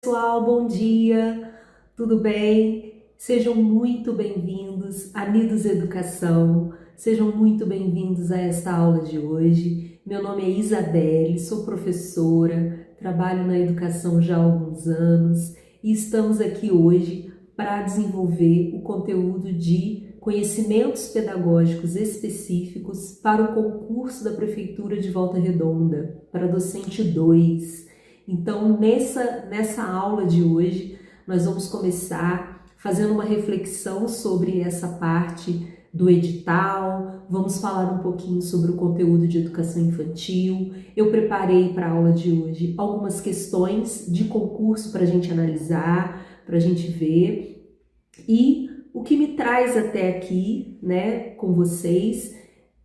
Pessoal, bom dia, tudo bem? Sejam muito bem-vindos a Nidos Educação, sejam muito bem-vindos a esta aula de hoje. Meu nome é Isabelle, sou professora, trabalho na educação já há alguns anos e estamos aqui hoje para desenvolver o conteúdo de conhecimentos pedagógicos específicos para o concurso da Prefeitura de Volta Redonda, para docente 2. Então, nessa aula de hoje, nós vamos começar fazendo uma reflexão sobre essa parte do edital, vamos falar um pouquinho sobre o conteúdo de educação infantil. Eu preparei para a aula de hoje algumas questões de concurso para a gente analisar, para a gente ver. E o que me traz até aqui, né, com vocês,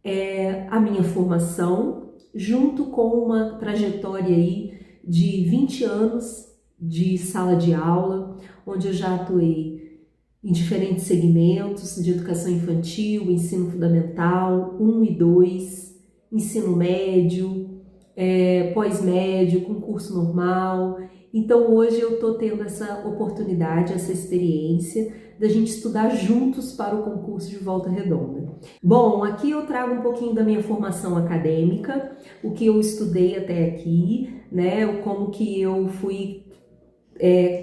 é a minha formação, junto com uma trajetória aí de 20 anos de sala de aula, onde eu já atuei em diferentes segmentos de educação infantil, ensino fundamental, 1 e 2, ensino médio, pós-médio, concurso normal. Então hoje eu estou tendo essa oportunidade, essa experiência da gente estudar juntos para o concurso de Volta Redonda. Bom, aqui eu trago um pouquinho da minha formação acadêmica, o que eu estudei até aqui, né, como que eu fui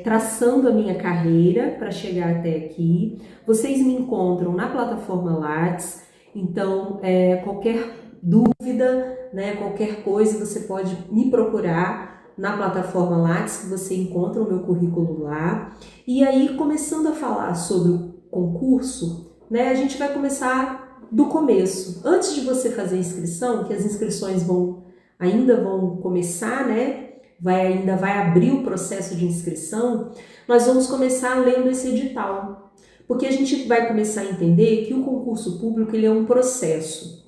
traçando a minha carreira para chegar até aqui. Vocês me encontram na plataforma Lattes, então qualquer dúvida, né, qualquer coisa, você pode me procurar na plataforma Lattes, que você encontra o meu currículo lá. E aí, começando a falar sobre o concurso, né, a gente vai começar do começo. Antes de você fazer a inscrição, que as inscrições ainda vão começar, né, ainda vai abrir o processo de inscrição, nós vamos começar lendo esse edital, porque a gente vai começar a entender que o concurso público ele é um processo,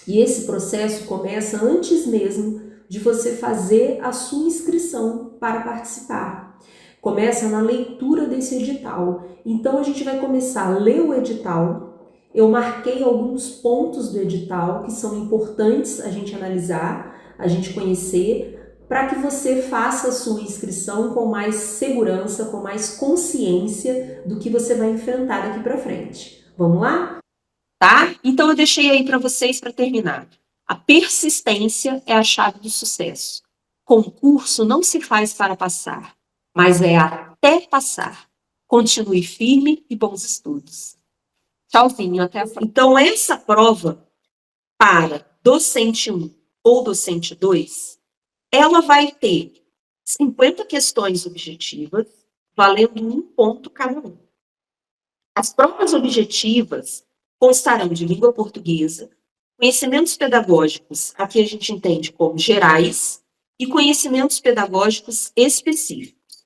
e esse processo começa antes mesmo de você fazer a sua inscrição para participar. Começa na leitura desse edital. Então a gente vai começar a ler o edital. Eu marquei alguns pontos do edital que são importantes a gente analisar, a gente conhecer, para que você faça a sua inscrição com mais segurança, com mais consciência do que você vai enfrentar daqui para frente. Vamos lá? Tá? Então eu deixei aí para vocês para terminar. A persistência é a chave do sucesso. Concurso não se faz para passar, mas é até passar. Continue firme e bons estudos. Tchauzinho, até a próxima. Então essa prova para docente 1 ou docente 2, ela vai ter 50 questões objetivas, valendo 1 ponto cada um. As provas objetivas constarão de língua portuguesa, conhecimentos pedagógicos, aqui a gente entende como gerais, e conhecimentos pedagógicos específicos.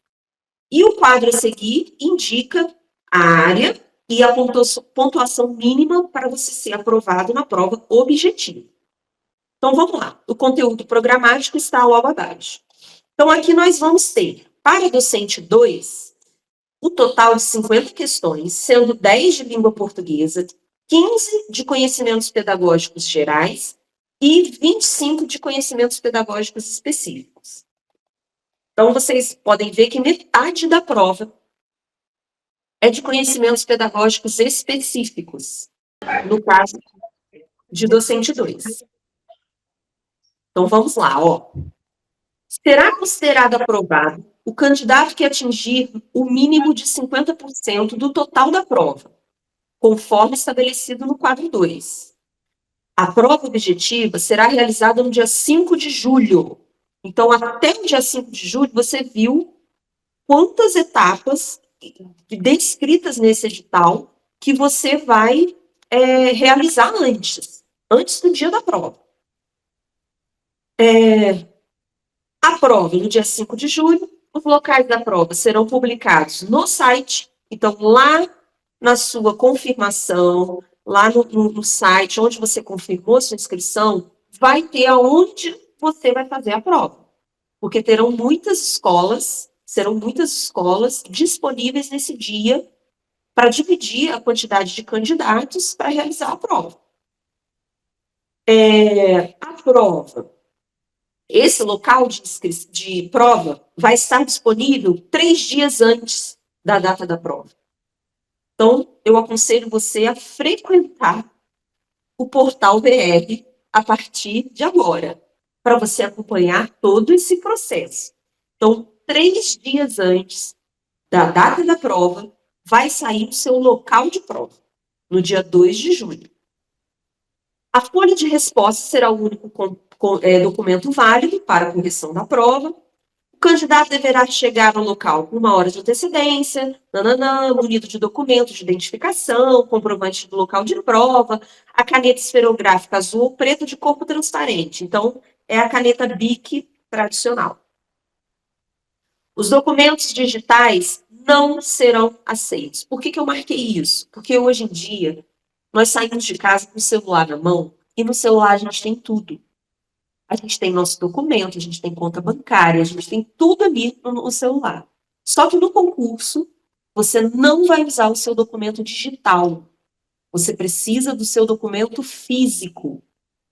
E o quadro a seguir indica a área e a pontuação mínima para você ser aprovado na prova objetiva. Então, vamos lá. O conteúdo programático está ao abaixo. Então, aqui nós vamos ter, para docente 2, o total de 50 questões, sendo 10 de língua portuguesa, 15 de conhecimentos pedagógicos gerais e 25 de conhecimentos pedagógicos específicos. Então, vocês podem ver que metade da prova é de conhecimentos pedagógicos específicos, no caso de docente 2. Então, vamos lá, ó. Será considerado aprovado o candidato que atingir o mínimo de 50% do total da prova, conforme estabelecido no quadro 2. A prova objetiva será realizada no dia 5 de julho. Então, até o dia 5 de julho, você viu quantas etapas descritas nesse edital que você vai realizar antes do dia da prova. A prova, no dia 5 de julho, os locais da prova serão publicados no site. Então, lá na sua confirmação, lá no site onde você confirmou sua inscrição, vai ter aonde você vai fazer a prova. Porque serão muitas escolas disponíveis nesse dia para dividir a quantidade de candidatos para realizar a prova. A prova, Esse local de prova vai estar disponível 3 dias antes da data da prova. Então, eu aconselho você a frequentar o portal VR a partir de agora, para você acompanhar todo esse processo. Então, 3 dias antes da data da prova, vai sair o seu local de prova, no dia 2 de junho. A folha de resposta será o único documento válido para a correção da prova. O candidato deverá chegar ao local com 1 hora de antecedência, munido de documento de identificação, comprovante do local de prova, a caneta esferográfica azul ou preta de corpo transparente. Então, é a caneta Bic tradicional. Os documentos digitais não serão aceitos. Por que eu marquei isso? Porque hoje em dia, nós saímos de casa com o celular na mão e no celular a gente tem tudo. A gente tem nosso documento, a gente tem conta bancária, a gente tem tudo ali no celular. Só que no concurso, você não vai usar o seu documento digital. Você precisa do seu documento físico.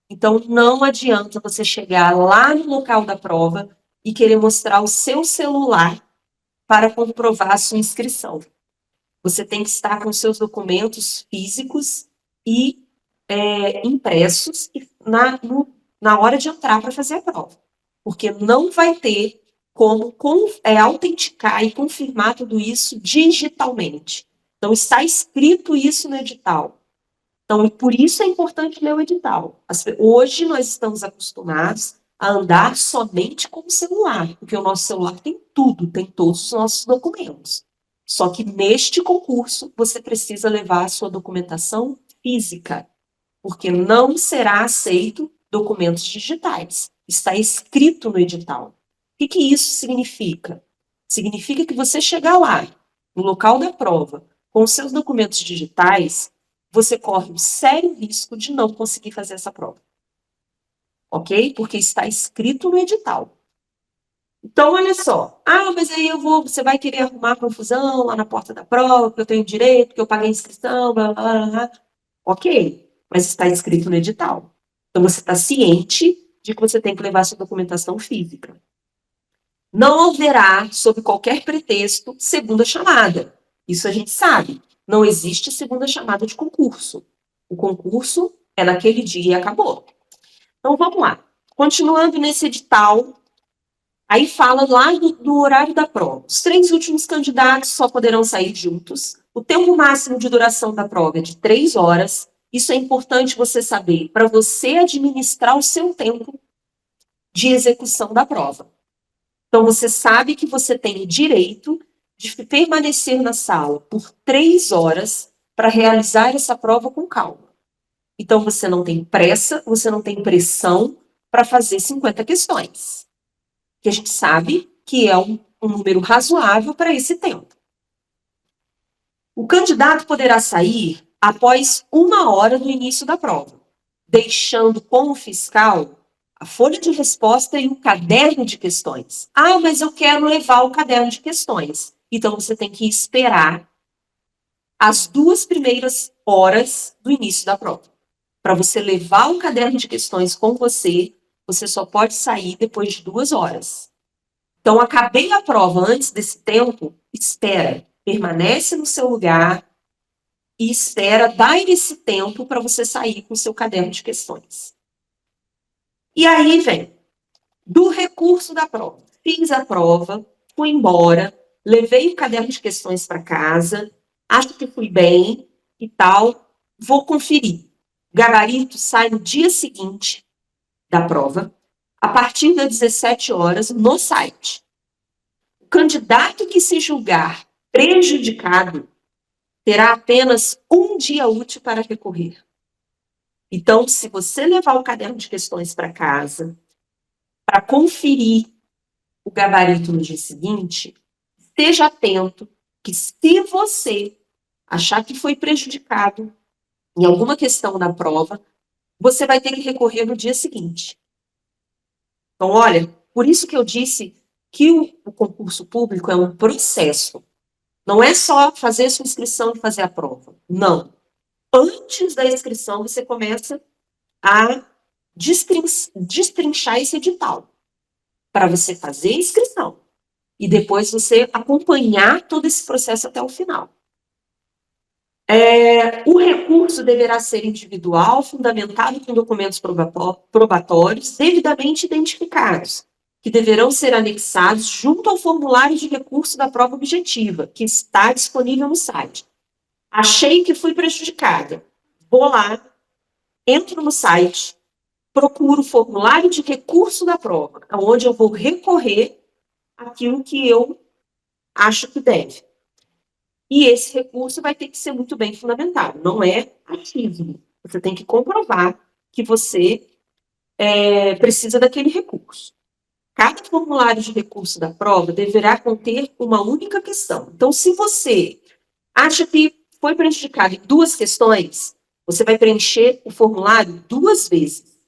Então, não adianta você chegar lá no local da prova e querer mostrar o seu celular para comprovar a sua inscrição. Você tem que estar com seus documentos físicos e impressos na hora de entrar para fazer a prova. Porque não vai ter como autenticar e confirmar tudo isso digitalmente. Então, está escrito isso no edital. Então, por isso é importante ler o edital. Hoje nós estamos acostumados a andar somente com o celular, porque o nosso celular tem tudo, tem todos os nossos documentos. Só que neste concurso, você precisa levar a sua documentação física, porque não será aceito documentos digitais. Está escrito no edital. O que isso significa? Significa que você chegar lá, no local da prova, com os seus documentos digitais, você corre um sério risco de não conseguir fazer essa prova. Ok? Porque está escrito no edital. Então, olha só. Mas aí você vai querer arrumar confusão lá na porta da prova, que eu tenho direito, que eu paguei a inscrição, blá, blá, blá, blá. Ok, mas está escrito no edital. Então, você está ciente de que você tem que levar sua documentação física. Não haverá, sob qualquer pretexto, segunda chamada. Isso a gente sabe. Não existe segunda chamada de concurso. O concurso é naquele dia e acabou. Então, vamos lá. Continuando nesse edital, aí fala lá do horário da prova. Os 3 últimos candidatos só poderão sair juntos. O tempo máximo de duração da prova é de 3 horas. Isso é importante você saber, para você administrar o seu tempo de execução da prova. Então, você sabe que você tem o direito de permanecer na sala por 3 horas para realizar essa prova com calma. Então, você não tem pressa, você não tem pressão para fazer 50 questões. Que a gente sabe que é um número razoável para esse tempo. O candidato poderá sair após 1 hora do início da prova, deixando com o fiscal a folha de resposta e o caderno de questões. Mas eu quero levar o caderno de questões. Então, você tem que esperar as 2 primeiras horas do início da prova. Para você levar o caderno de questões com você, você só pode sair depois de 2 horas. Então, acabei a prova antes desse tempo, espera, permanece no seu lugar e espera dar esse tempo para você sair com o seu caderno de questões. E aí vem, do recurso da prova. Fiz a prova, fui embora, levei o caderno de questões para casa, acho que fui bem e tal, vou conferir. O gabarito sai no dia seguinte da prova, a partir das 17 horas, no site. O candidato que se julgar prejudicado terá apenas 1 dia útil para recorrer. Então, se você levar o caderno de questões para casa, para conferir o gabarito no dia seguinte, esteja atento que se você achar que foi prejudicado em alguma questão da prova, você vai ter que recorrer no dia seguinte. Então, olha, por isso que eu disse que o concurso público é um processo. Não é só fazer a sua inscrição e fazer a prova. Não. Antes da inscrição, você começa a destrinchar esse edital. para você fazer a inscrição e depois você acompanhar todo esse processo até o final. O recurso deverá ser individual, fundamentado com documentos probatórios devidamente identificados, que deverão ser anexados junto ao formulário de recurso da prova objetiva, que está disponível no site. Achei que fui prejudicada. Vou lá, entro no site, procuro o formulário de recurso da prova, onde eu vou recorrer àquilo que eu acho que deve. E esse recurso vai ter que ser muito bem fundamentado, não é achismo. Você tem que comprovar que você precisa daquele recurso. Cada formulário de recurso da prova deverá conter uma única questão. Então, se você acha que foi prejudicado em 2 questões, você vai preencher o formulário 2 vezes.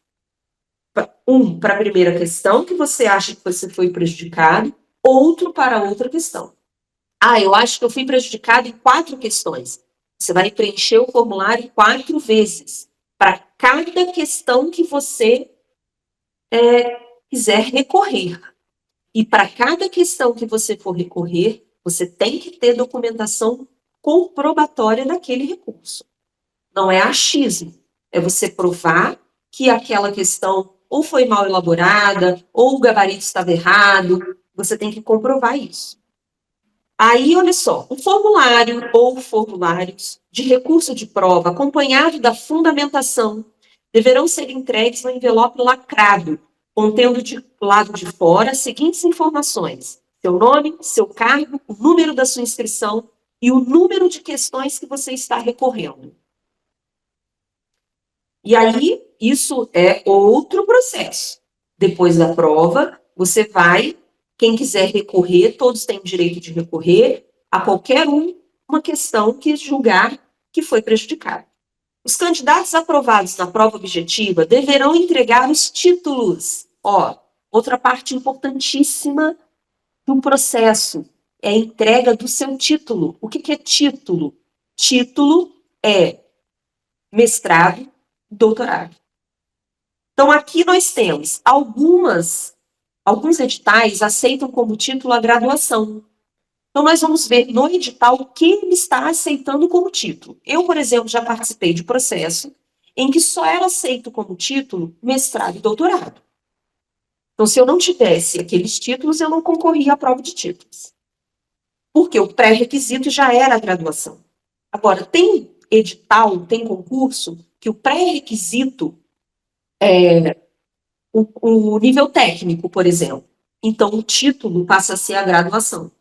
Para a primeira questão, que você acha que você foi prejudicado, outro para a outra questão. Eu acho que eu fui prejudicado em 4 questões. Você vai preencher o formulário 4 vezes, para cada questão que você quiser recorrer. E para cada questão que você for recorrer, você tem que ter documentação comprobatória daquele recurso. Não é achismo, é você provar que aquela questão ou foi mal elaborada, ou o gabarito estava errado, você tem que comprovar isso. Aí, olha só, o formulário ou formulários de recurso de prova acompanhado da fundamentação deverão ser entregues no envelope lacrado, contendo de lado de fora as seguintes informações: seu nome, seu cargo, o número da sua inscrição e o número de questões que você está recorrendo. E aí, isso é outro processo. Depois da prova, você vai, quem quiser recorrer, todos têm o direito de recorrer a qualquer uma questão que julgar que foi prejudicada. Os candidatos aprovados na prova objetiva deverão entregar os títulos. Outra parte importantíssima do processo é a entrega do seu título. O que é título? Título é mestrado, doutorado. Então, aqui nós temos alguns editais aceitam como título a graduação. Então, nós vamos ver no edital o que ele está aceitando como título. Eu, por exemplo, já participei de processo em que só era aceito como título mestrado e doutorado. Então, se eu não tivesse aqueles títulos, eu não concorria à prova de títulos. Porque o pré-requisito já era a graduação. Agora, tem edital, tem concurso, que o pré-requisito é o nível técnico, por exemplo. Então, o título passa a ser a graduação.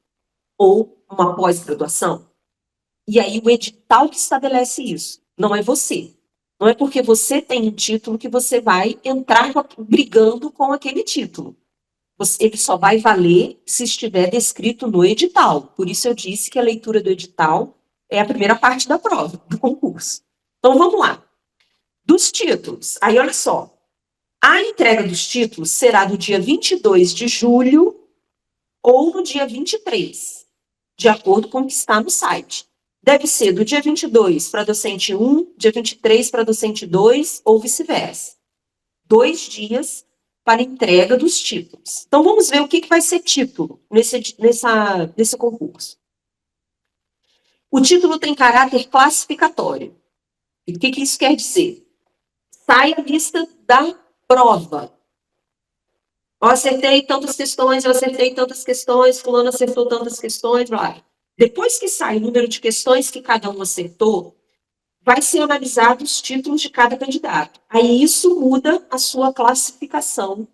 Ou uma pós-graduação. E aí, o edital que estabelece isso. Não é você. Não é porque você tem um título que você vai entrar brigando com aquele título. Ele só vai valer se estiver descrito no edital. Por isso eu disse que a leitura do edital é a primeira parte da prova, do concurso. Então, vamos lá. Dos títulos. Aí, olha só. A entrega dos títulos será no dia 22 de julho ou no dia 23, de acordo com o que está no site. Deve ser do dia 22 para docente 1, dia 23 para docente 2 ou vice-versa. 2 dias para entrega dos títulos. Então, vamos ver o que vai ser título nesse concurso. O título tem caráter classificatório. E o que isso quer dizer? Sai a lista da prova. Eu acertei tantas questões, eu acertei tantas questões, fulano acertou tantas questões, blá. Depois que sai o número de questões que cada um acertou, vai ser analisado os títulos de cada candidato. Aí isso muda a sua classificação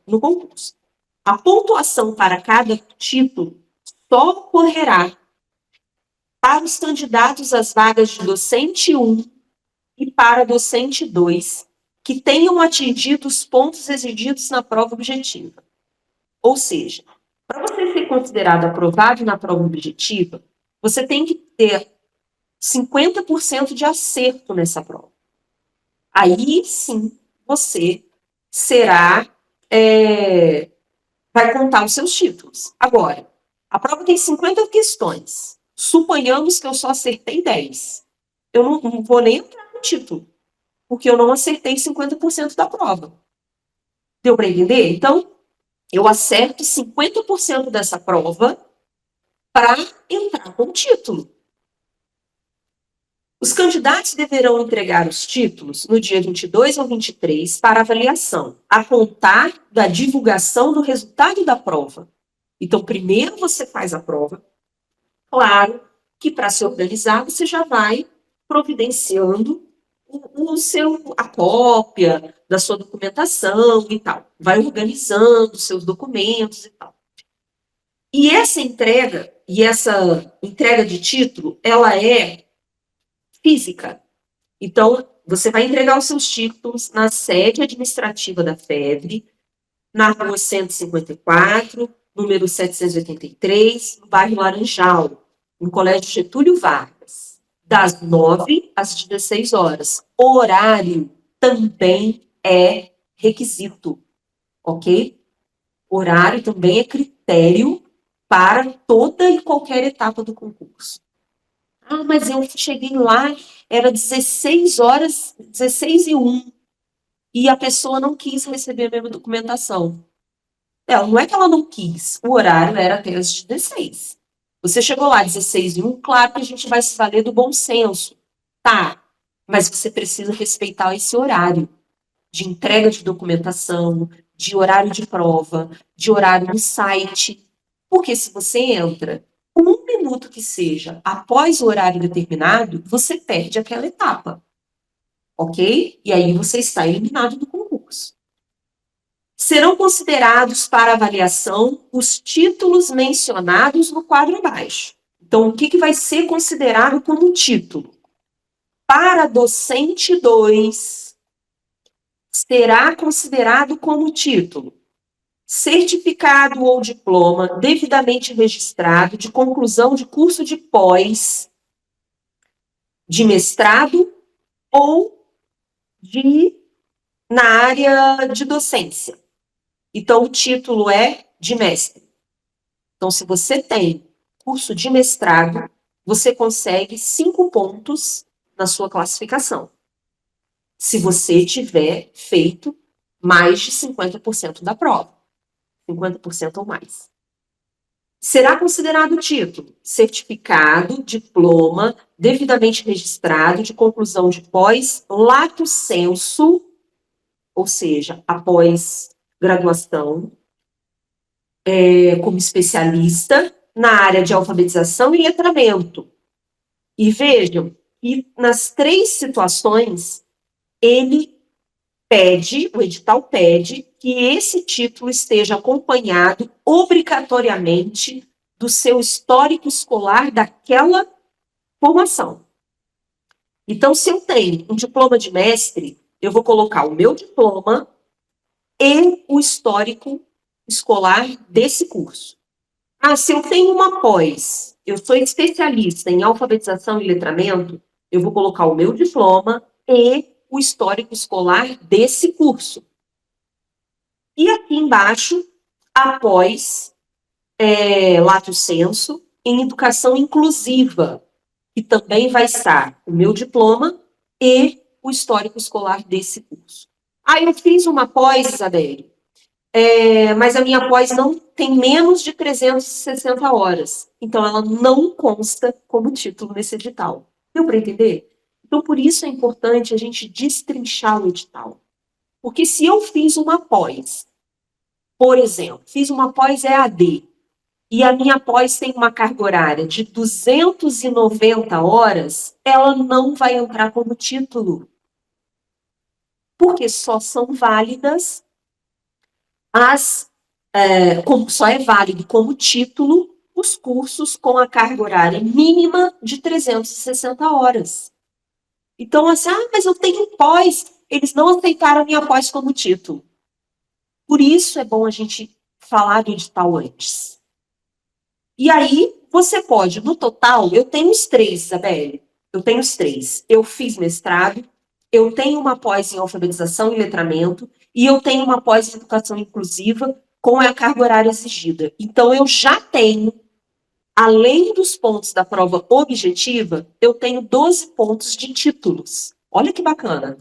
no concurso. A pontuação para cada título só ocorrerá para os candidatos às vagas de docente 1 e para docente 2, que tenham atingido os pontos exigidos na prova objetiva. Ou seja, para você ser considerado aprovado na prova objetiva, você tem que ter 50% de acerto nessa prova. Aí sim você vai contar os seus títulos. Agora, a prova tem 50 questões. Suponhamos que eu só acertei 10. Eu não vou nem entrar no título, porque eu não acertei 50% da prova. Deu para entender? Então, eu acerto 50% dessa prova para entrar com o título. Os candidatos deverão entregar os títulos no dia 22 ou 23 para avaliação, a contar da divulgação do resultado da prova. Então, primeiro você faz a prova. Claro que para se organizar, você já vai providenciando a cópia da sua documentação e tal. Vai organizando os seus documentos e tal. E essa entrega de título, ela é física. Então, você vai entregar os seus títulos na sede administrativa da FEVRE, na rua 154, número 783, no bairro Laranjal, no Colégio Getúlio Vargas, das 9 às 16 horas. O horário também é requisito, ok? Horário também é critério para toda e qualquer etapa do concurso. Ah, mas eu cheguei lá, era 16 horas, 16h01, e a pessoa não quis receber a minha documentação. Não é que ela não quis, o horário era até as 16. Você chegou lá 16h01, claro que a gente vai se valer do bom senso. Tá, mas você precisa respeitar esse horário de entrega de documentação, de horário de prova, de horário no site. Porque se você entra 1 minuto que seja após o horário determinado, você perde aquela etapa. Ok? E aí você está eliminado do concurso. Serão considerados para avaliação os títulos mencionados no quadro abaixo. Então, o que vai ser considerado como título? Para docente 2, será considerado como título certificado ou diploma devidamente registrado de conclusão de curso de pós, de mestrado ou na área de docência. Então, o título é de mestre. Então, se você tem curso de mestrado, você consegue 5 pontos na sua classificação. Se você tiver feito mais de 50% da prova. 50% ou mais. Será considerado título, certificado, diploma, devidamente registrado de conclusão de pós, lato sensu, ou seja, após graduação, como especialista na área de alfabetização e letramento. E vejam que nas 3 situações, o edital pede que esse título esteja acompanhado obrigatoriamente do seu histórico escolar daquela formação. Então, se eu tenho um diploma de mestre, eu vou colocar o meu diploma e o histórico escolar desse curso. Se eu tenho uma pós, eu sou especialista em alfabetização e letramento, eu vou colocar o meu diploma e o histórico escolar desse curso. E aqui embaixo, após lato sensu, em educação inclusiva, que também vai estar o meu diploma e o histórico escolar desse curso. Eu fiz uma pós, Isabelle, mas a minha pós não tem menos de 360 horas. Então, ela não consta como título nesse edital. Deu para entender? Então, por isso é importante a gente destrinchar o edital. Porque se eu fiz uma pós, por exemplo, fiz uma pós EAD, e a minha pós tem uma carga horária de 290 horas, ela não vai entrar como título. Porque só são válidas só é válido como título os cursos com a carga horária mínima de 360 horas. Então, assim, mas eu tenho pós. Eles não aceitaram a minha pós como título. Por isso é bom a gente falar do edital antes. E aí, você pode, no total, eu tenho os 3, Isabelle. Eu tenho os 3. Eu fiz mestrado, eu tenho uma pós em alfabetização e letramento, e eu tenho uma pós em educação inclusiva com a carga horária exigida. Então, eu já tenho, além dos pontos da prova objetiva, eu tenho 12 pontos de títulos. Olha que bacana.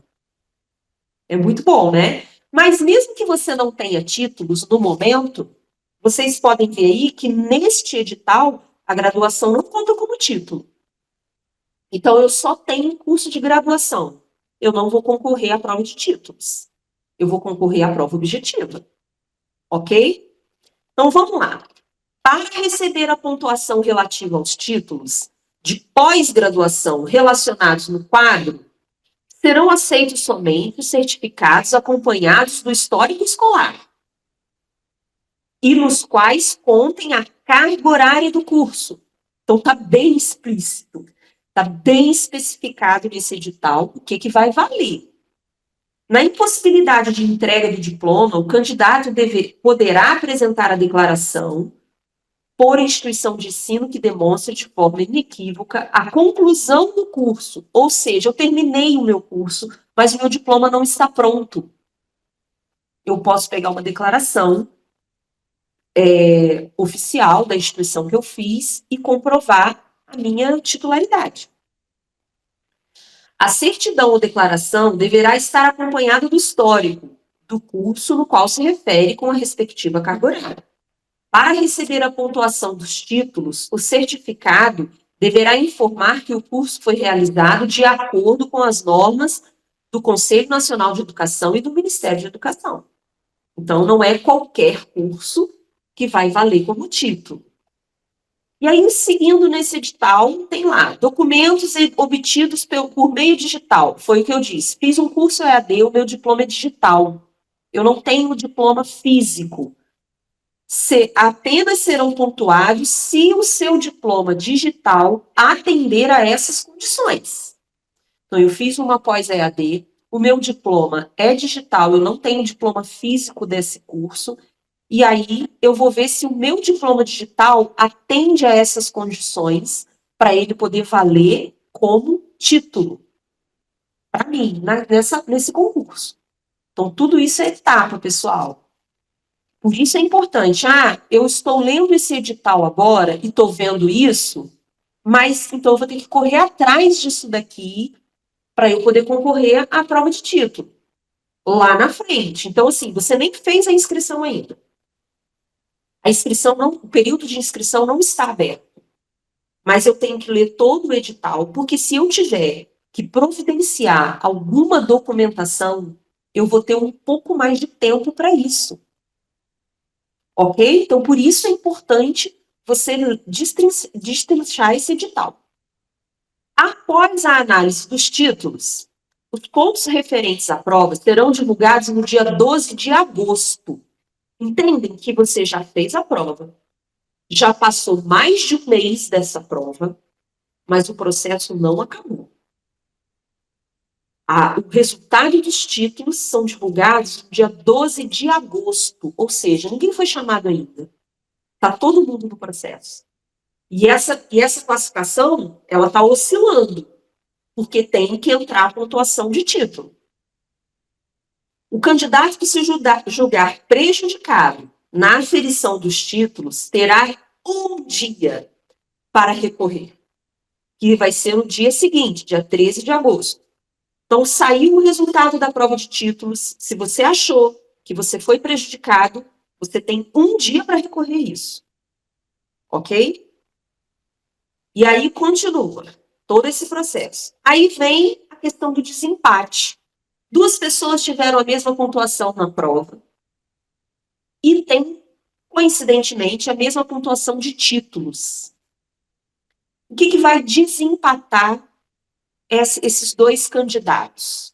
É muito bom, né? Mas mesmo que você não tenha títulos no momento, vocês podem ver aí que neste edital a graduação não conta como título. Então eu só tenho um curso de graduação. Eu não vou concorrer à prova de títulos. Eu vou concorrer à prova objetiva. Ok? Então vamos lá. Para receber a pontuação relativa aos títulos de pós-graduação relacionados no quadro, serão aceitos somente os certificados acompanhados do histórico escolar e nos quais contem a carga horária do curso. Então está bem explícito, está bem especificado nesse edital o que vai valer. Na impossibilidade de entrega do diploma, o candidato poderá apresentar a declaração por instituição de ensino que demonstre de forma inequívoca a conclusão do curso. Ou seja, eu terminei o meu curso, mas o meu diploma não está pronto. Eu posso pegar uma declaração oficial da instituição que eu fiz e comprovar a minha titularidade. A certidão ou declaração deverá estar acompanhada do histórico do curso no qual se refere com a respectiva carga horária. Para receber a pontuação dos títulos, o certificado deverá informar que o curso foi realizado de acordo com as normas do Conselho Nacional de Educação e do Ministério de Educação. Então, não é qualquer curso que vai valer como título. E aí, seguindo nesse edital, tem lá, documentos obtidos por meio digital. Foi o que eu disse. Fiz um curso EAD, o meu diploma é digital. Eu não tenho diploma físico. Apenas serão pontuados se o seu diploma digital atender a essas condições. Então, eu fiz uma pós-EAD, o meu diploma é digital, eu não tenho diploma físico desse curso, e aí eu vou ver se o meu diploma digital atende a essas condições para ele poder valer como título para mim, nesse concurso. Então, tudo isso é etapa, pessoal. Por isso é importante. Eu estou lendo esse edital agora e estou vendo isso, mas então eu vou ter que correr atrás disso daqui para eu poder concorrer à prova de título lá na frente. Então, assim, você nem fez a inscrição ainda. A inscrição não, o período de inscrição não está aberto. Mas eu tenho que ler todo o edital, porque se eu tiver que providenciar alguma documentação, eu vou ter um pouco mais de tempo para isso. Ok? Então, por isso é importante você destrinchar esse edital. Após a análise dos títulos, os pontos referentes à prova serão divulgados no dia 12 de agosto. Entendem que você já fez a prova, já passou mais de um mês dessa prova, mas o processo não acabou. O resultado dos títulos são divulgados no dia 12 de agosto, ou seja, ninguém foi chamado ainda. Está todo mundo no processo. E essa classificação, ela está oscilando, porque tem que entrar a pontuação de título. O candidato que se julgar prejudicado na aferição dos títulos terá um dia para recorrer, que vai ser no dia seguinte, dia 13 de agosto. Então, saiu o resultado da prova de títulos, se você achou que você foi prejudicado, você tem um dia para recorrer isso. Ok? E aí continua todo esse processo. Aí vem a questão do desempate. Duas pessoas tiveram a mesma pontuação na prova e têm, coincidentemente, a mesma pontuação de títulos. O que vai desempatar esses dois candidatos?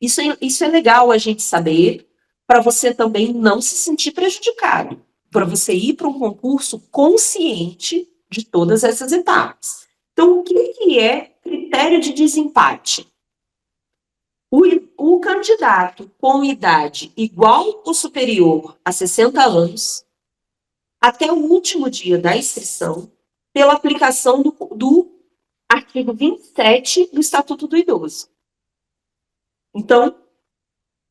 Isso é legal a gente saber, para você também não se sentir prejudicado, para você ir para um concurso consciente de todas essas etapas. Então, o que é critério de desempate? O candidato com idade igual ou superior a 60 anos, até o último dia da inscrição, pela aplicação do artigo 27 do Estatuto do Idoso. Então,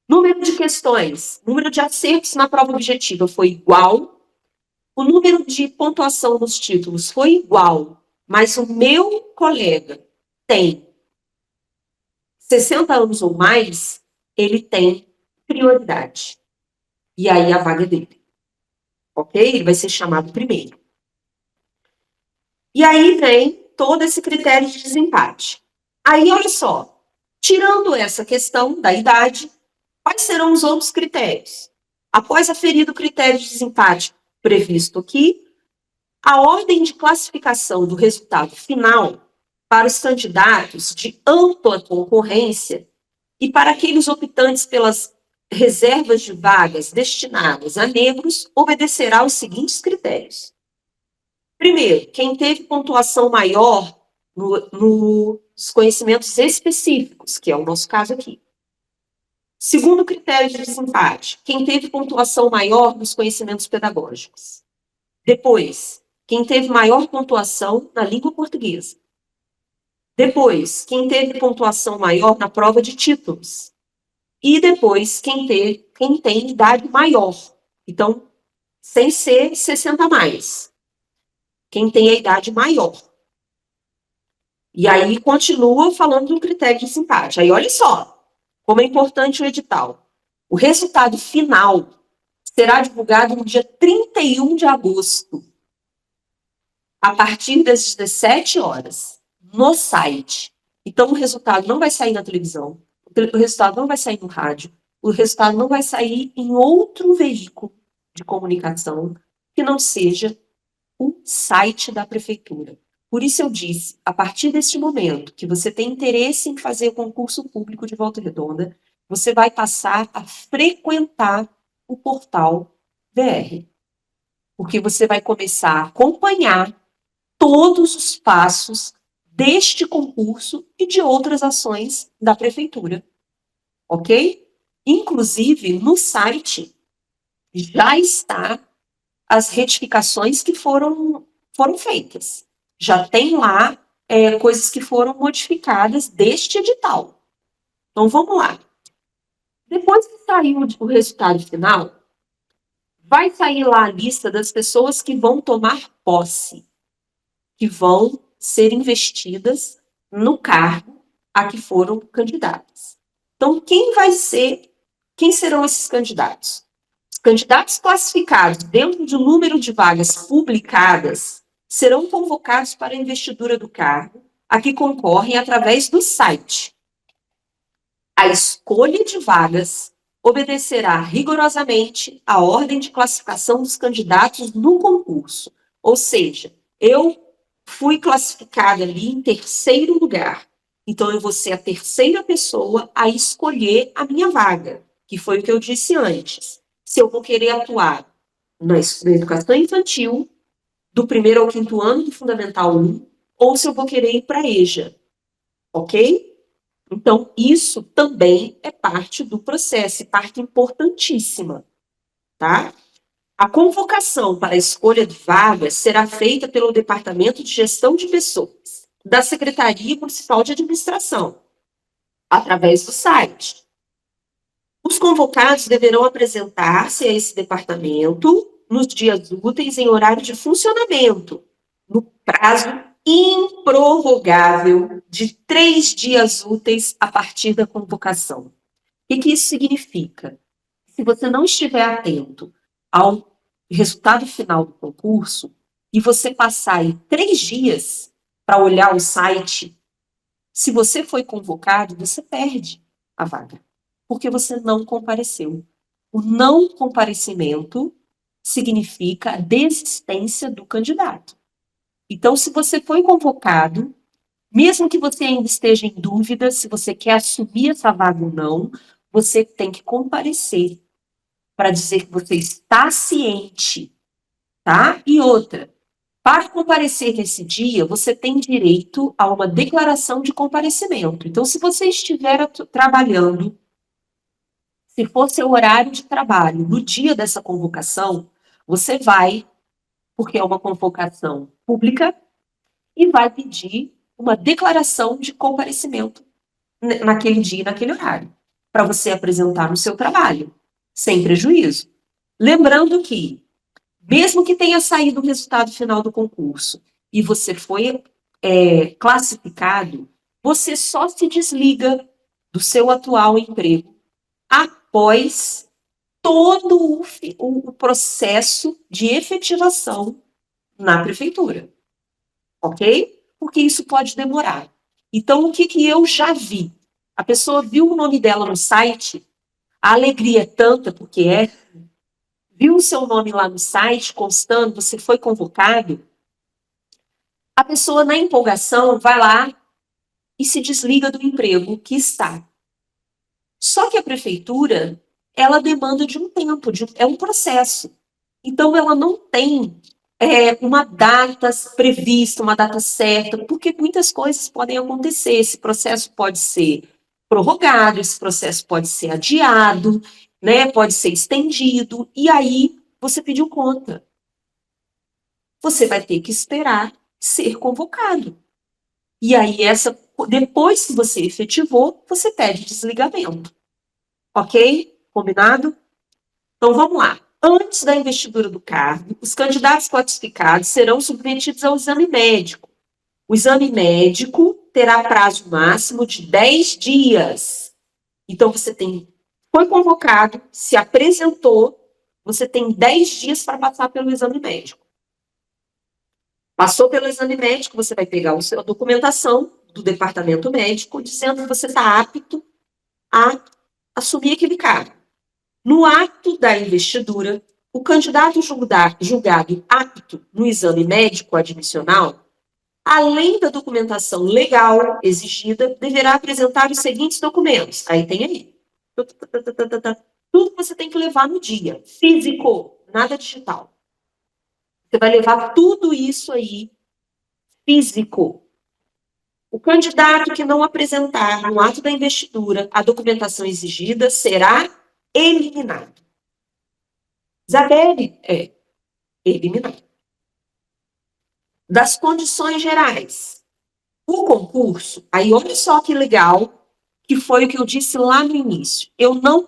número de questões, número de acertos na prova objetiva foi igual, o número de pontuação nos títulos foi igual, mas o meu colega tem 60 anos ou mais, ele tem prioridade. E aí a vaga é dele. Ok? Ele vai ser chamado primeiro. E aí vem todo esse critério de desempate. Aí, olha só, tirando essa questão da idade, quais serão os outros critérios? Após aferido o critério de desempate previsto aqui, a ordem de classificação do resultado final para os candidatos de ampla concorrência e para aqueles optantes pelas reservas de vagas destinadas a negros obedecerá aos seguintes critérios. Primeiro, quem teve pontuação maior nos conhecimentos específicos, que é o nosso caso aqui. Segundo critério de desempate, quem teve pontuação maior nos conhecimentos pedagógicos. Depois, quem teve maior pontuação na língua portuguesa. Depois, quem teve pontuação maior na prova de títulos. E depois, quem tem idade maior. Então, sem ser 60 a mais. Quem tem a idade maior. E aí, continua falando do critério de desempate. Aí, olha só como é importante o edital. O resultado final será divulgado no dia 31 de agosto, a partir das 17 horas, no site. Então, o resultado não vai sair na televisão, o resultado não vai sair no rádio, o resultado não vai sair em outro veículo de comunicação que não seja o site da prefeitura. Por isso eu disse, a partir deste momento que você tem interesse em fazer o concurso público de Volta Redonda, você vai passar a frequentar o portal VR. Porque você vai começar a acompanhar todos os passos deste concurso e de outras ações da prefeitura. Ok? Inclusive, no site já está as retificações que foram feitas. Já tem lá coisas que foram modificadas deste edital. Então, vamos lá. Depois que saiu o resultado final, vai sair lá a lista das pessoas que vão tomar posse, que vão ser investidas no cargo a que foram candidatas. Então, quem serão esses candidatos? Os candidatos classificados dentro do número de vagas publicadas serão convocados para a investidura do cargo, a que concorrem através do site. A escolha de vagas obedecerá rigorosamente à ordem de classificação dos candidatos no concurso. Ou seja, eu fui classificada ali em terceiro lugar. Então, eu vou ser a terceira pessoa a escolher a minha vaga, que foi o que eu disse antes. Se eu vou querer atuar na educação infantil, do primeiro ao quinto ano do Fundamental 1, ou se eu vou querer ir para a EJA. Ok? Então, isso também é parte do processo, parte importantíssima. Tá? A convocação para a escolha de vagas será feita pelo Departamento de Gestão de Pessoas, da Secretaria Municipal de Administração, através do site. Os convocados deverão apresentar-se a esse departamento nos dias úteis em horário de funcionamento, no prazo improrrogável de 3 dias úteis a partir da convocação. O que isso significa? Se você não estiver atento ao resultado final do concurso e você passar aí 3 dias para olhar o site, se você foi convocado, você perde a vaga, porque você não compareceu. O não comparecimento significa a desistência do candidato. Então, se você foi convocado, mesmo que você ainda esteja em dúvida se você quer assumir essa vaga ou não, você tem que comparecer para dizer que você está ciente, tá? E outra, para comparecer nesse dia, você tem direito a uma declaração de comparecimento. Então, se você estiver trabalhando, se for seu horário de trabalho, no dia dessa convocação, você vai, porque é uma convocação pública, e vai pedir uma declaração de comparecimento naquele dia e naquele horário, para você apresentar no seu trabalho, sem prejuízo. Lembrando que, mesmo que tenha saído o resultado final do concurso e você foi classificado, você só se desliga do seu atual emprego após todo o processo de efetivação na prefeitura, ok? Porque isso pode demorar. Então, o que eu já vi? A pessoa viu o nome dela no site, a alegria é tanta, porque viu o seu nome lá no site, constando, você foi convocado, a pessoa, na empolgação, vai lá e se desliga do emprego que está. Só que a prefeitura, ela demanda de um tempo, é um processo. Então, ela não tem uma data prevista, uma data certa, porque muitas coisas podem acontecer. Esse processo pode ser prorrogado, esse processo pode ser adiado, né? Pode ser estendido, e aí você pediu conta. Você vai ter que esperar ser convocado. E aí, depois que você efetivou, você pede desligamento. Ok? Combinado? Então, vamos lá. Antes da investidura do cargo, os candidatos classificados serão submetidos ao exame médico. O exame médico terá prazo máximo de 10 dias. Então, foi convocado, se apresentou, você tem 10 dias para passar pelo exame médico. Passou pelo exame médico, você vai pegar a sua documentação do departamento médico, dizendo que você está apto a assumir aquele cargo. No ato da investidura, o candidato julgado apto no exame médico admissional, além da documentação legal exigida, deverá apresentar os seguintes documentos. Aí tem aí. Tudo que você tem que levar no dia. Físico, nada digital. Você vai levar tudo isso aí, físico. O candidato que não apresentar no ato da investidura a documentação exigida será eliminado. Isabelle é eliminado. Das condições gerais. O concurso, aí olha só que legal, que foi o que eu disse lá no início. Eu não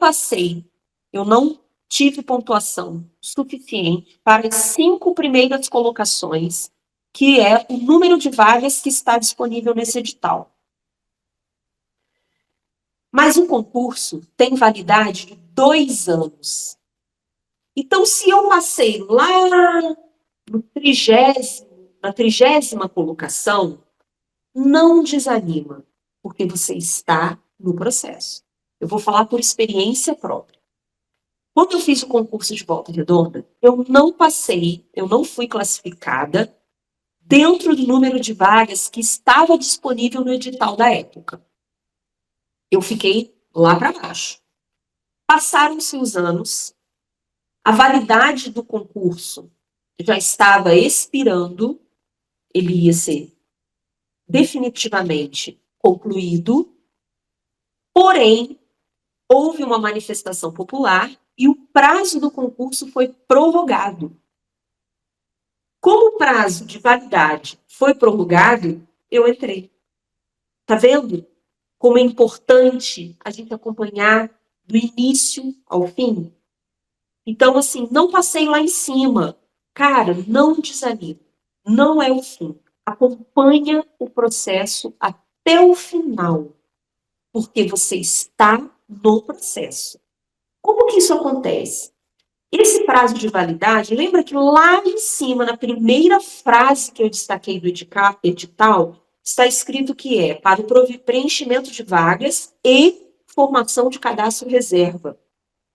tive pontuação suficiente para as 5 primeiras colocações, que é o número de vagas que está disponível nesse edital. Mas o concurso tem validade de 2 anos. Então, se eu passei lá na 30ª colocação, não desanima, porque você está no processo. Eu vou falar por experiência própria. Quando eu fiz o concurso de Volta Redonda, eu não passei, eu não fui classificada dentro do número de vagas que estava disponível no edital da época. Eu fiquei lá para baixo. Passaram-se os anos, a validade do concurso já estava expirando, ele ia ser definitivamente concluído, porém, houve uma manifestação popular e o prazo do concurso foi prorrogado. Como o prazo de validade foi prorrogado, eu entrei. Tá vendo como é importante a gente acompanhar do início ao fim? Então, assim, não passei lá em cima. Cara, não desanime. Não é o fim. Acompanha o processo até o final, porque você está no processo. Como que isso acontece? Esse prazo de validade, lembra que lá em cima, na primeira frase que eu destaquei do edital, está escrito que é para o preenchimento de vagas e formação de cadastro reserva.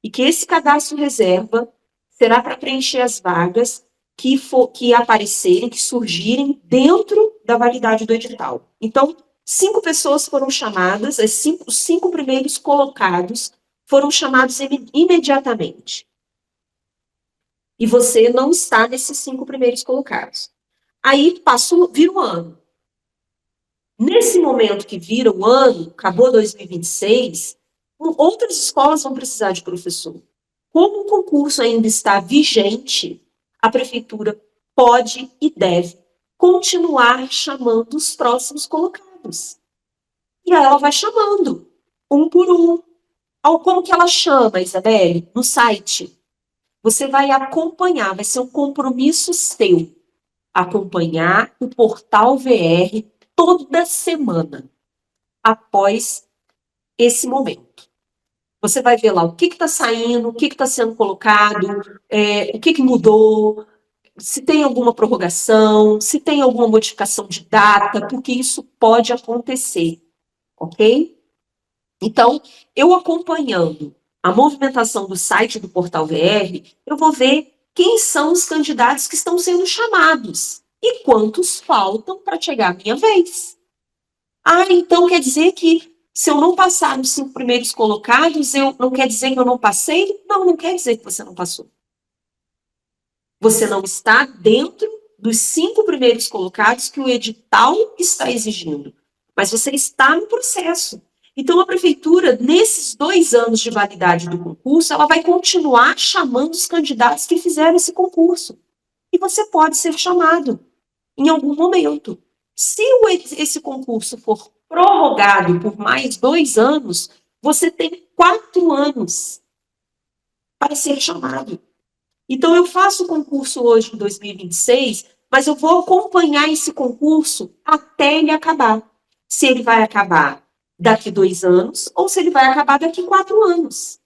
E que esse cadastro reserva será para preencher as vagas que aparecerem, que surgirem dentro da validade do edital. Então, 5 pessoas foram chamadas, os 5 primeiros colocados foram chamados imediatamente. E você não está nesses 5 primeiros colocados. Aí vira o ano. Nesse momento que vira o ano, acabou 2026, outras escolas vão precisar de professor. Como o concurso ainda está vigente, a prefeitura pode e deve continuar chamando os próximos colocados. E aí ela vai chamando, um por um. Como que ela chama, Isabelle? No site. Você vai acompanhar, vai ser um compromisso seu, acompanhar o portal VR toda semana, após esse momento. Você vai ver lá o que está saindo, o que está sendo colocado, o que mudou, se tem alguma prorrogação, se tem alguma modificação de data, porque isso pode acontecer, ok? Então, eu acompanhando a movimentação do site do Portal VR, eu vou ver quem são os candidatos que estão sendo chamados e quantos faltam para chegar a minha vez. Ah, então quer dizer que se eu não passar nos 5 primeiros colocados, não quer dizer que eu não passei? Não, não quer dizer que você não passou. Você não está dentro dos 5 primeiros colocados que o edital está exigindo, mas você está no processo. Então, a prefeitura, nesses 2 anos de validade do concurso, ela vai continuar chamando os candidatos que fizeram esse concurso. E você pode ser chamado em algum momento. Se esse concurso for prorrogado por mais 2 anos, você tem 4 anos para ser chamado. Então, eu faço o concurso hoje em 2026, mas eu vou acompanhar esse concurso até ele acabar. Se ele vai acabar daqui 2 anos ou se ele vai acabar daqui 4 anos.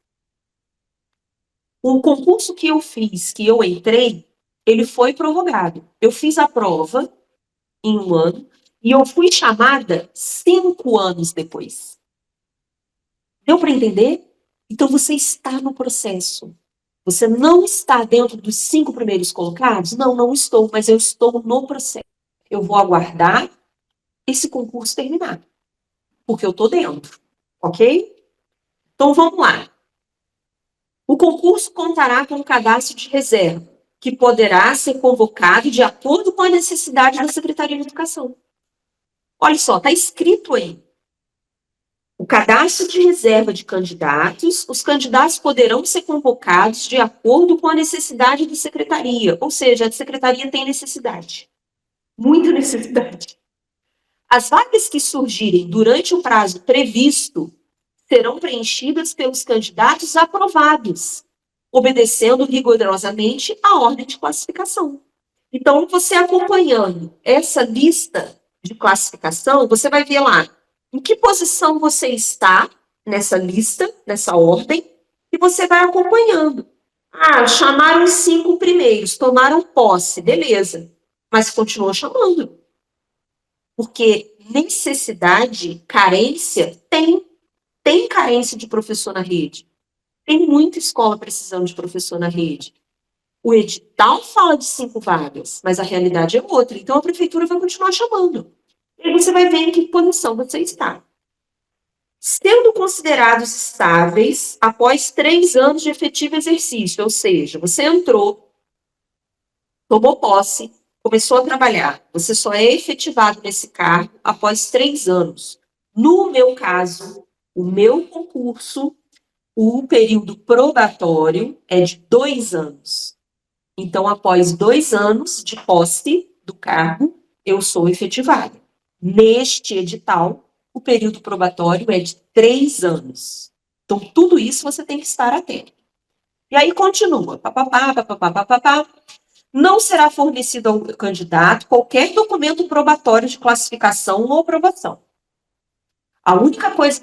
O concurso que eu fiz, que eu entrei, ele foi prorrogado. Eu fiz a prova em 1 ano e eu fui chamada 5 anos depois. Deu para entender? Então, você está no processo. Você não está dentro dos 5 primeiros colocados? Não, não estou, mas eu estou no processo. Eu vou aguardar esse concurso terminar, porque eu estou dentro, ok? Então, vamos lá. O concurso contará com um cadastro de reserva, que poderá ser convocado de acordo com a necessidade da Secretaria de Educação. Olha só, está escrito aí. O cadastro de reserva de candidatos, os candidatos poderão ser convocados de acordo com a necessidade da secretaria, ou seja, a secretaria tem necessidade, muita necessidade. As vagas que surgirem durante o prazo previsto serão preenchidas pelos candidatos aprovados, obedecendo rigorosamente a ordem de classificação. Então, você acompanhando essa lista de classificação, você vai ver lá em que posição você está nessa lista, nessa ordem, e você vai acompanhando. Ah, chamaram os 5 primeiros, tomaram posse, beleza. Mas continuou chamando. Porque necessidade, carência, tem carência de professor na rede. Tem muita escola precisando de professor na rede. O edital fala de 5 vagas, mas a realidade é outra. Então, a prefeitura vai continuar chamando. E você vai ver em que posição você está. Sendo considerados estáveis após 3 anos de efetivo exercício, ou seja, você entrou, tomou posse, começou a trabalhar, você só é efetivado nesse cargo após 3 anos. No meu caso, o meu concurso, o período probatório é de 2 anos. Então, após 2 anos de posse do cargo, eu sou efetivada. Neste edital, o período probatório é de 3 anos. Então, tudo isso você tem que estar atento. E aí continua. Não será fornecido ao candidato qualquer documento probatório de classificação ou aprovação. A única coisa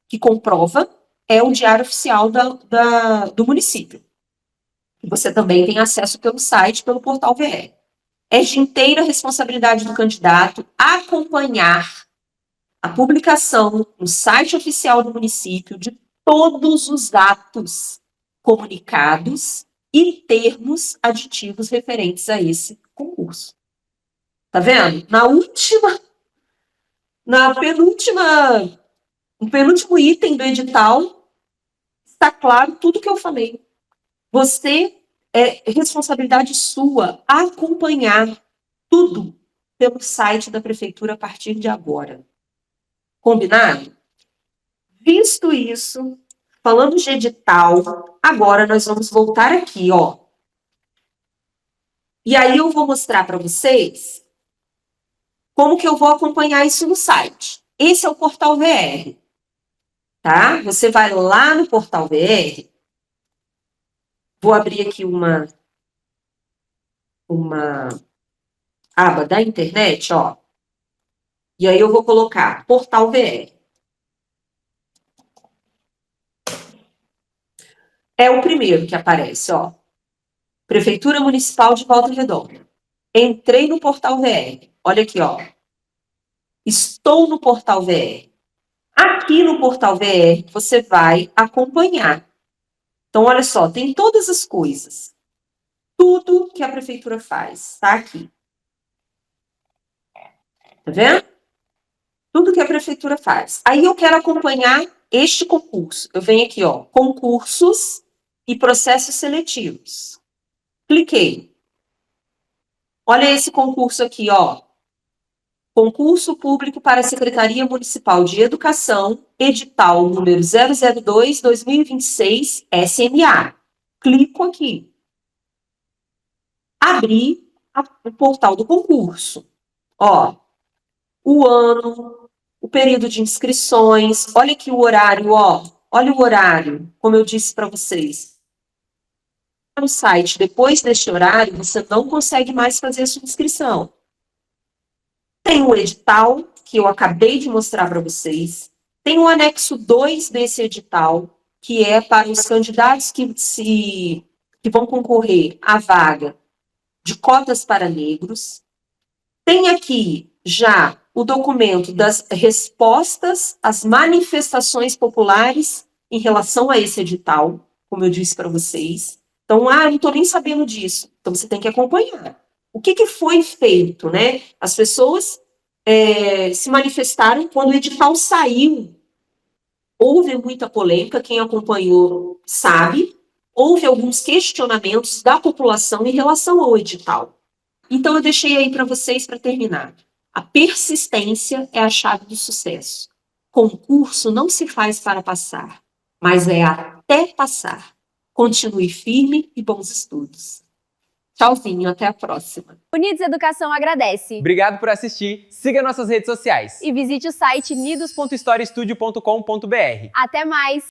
que comprova é o diário oficial do município. Você também tem acesso pelo site, pelo portal VR. É de inteira responsabilidade do candidato acompanhar a publicação no site oficial do município de todos os atos comunicados e termos aditivos referentes a esse concurso. Tá vendo? No penúltimo item do edital, está claro tudo que eu falei. É responsabilidade sua acompanhar tudo pelo site da prefeitura a partir de agora. Combinado? Visto isso, falando de edital, agora nós vamos voltar aqui, ó. E aí eu vou mostrar para vocês como que eu vou acompanhar isso no site. Esse é o Portal VR, tá? Você vai lá no Portal VR. Vou abrir aqui uma aba da internet, ó. E aí eu vou colocar Portal VR. é o primeiro que aparece, ó. Prefeitura Municipal de Volta Redonda. Entrei no portal VR. Olha aqui, ó. Estou no portal VR. Aqui no portal VR, você vai acompanhar. Então, olha só, tem todas as coisas. Tudo que a prefeitura faz, tá aqui. Tá vendo? Tudo que a prefeitura faz. Aí eu quero acompanhar este concurso. Eu venho aqui, ó, concursos e processos seletivos. Cliquei. Olha esse concurso aqui, ó. Concurso público para a Secretaria Municipal de Educação, edital número 002/2026, SMA. Clico aqui. Abri o portal do concurso. Ó, o ano, o período de inscrições, olha aqui o horário, ó. Olha o horário, como eu disse para vocês. No site, depois deste horário, você não consegue mais fazer a sua inscrição. Tem o edital, que eu acabei de mostrar para vocês. Tem o anexo 2 desse edital, que é para os candidatos que vão concorrer à vaga de cotas para negros. Tem aqui já o documento das respostas às manifestações populares em relação a esse edital, como eu disse para vocês. Então, eu não estou nem sabendo disso. Então, você tem que acompanhar. O que foi feito, né? As pessoas se manifestaram quando o edital saiu. Houve muita polêmica, quem acompanhou sabe. Houve alguns questionamentos da população em relação ao edital. Então, eu deixei aí para vocês para terminar. A persistência é a chave do sucesso. Concurso não se faz para passar, mas é até passar. Continue firme e bons estudos. Tchauzinho, até a próxima. Unidos Educação agradece. Obrigado por assistir. Siga nossas redes sociais. E visite o site nidos.storystudio.com.br. nidos.storystudio.com.br. Até mais!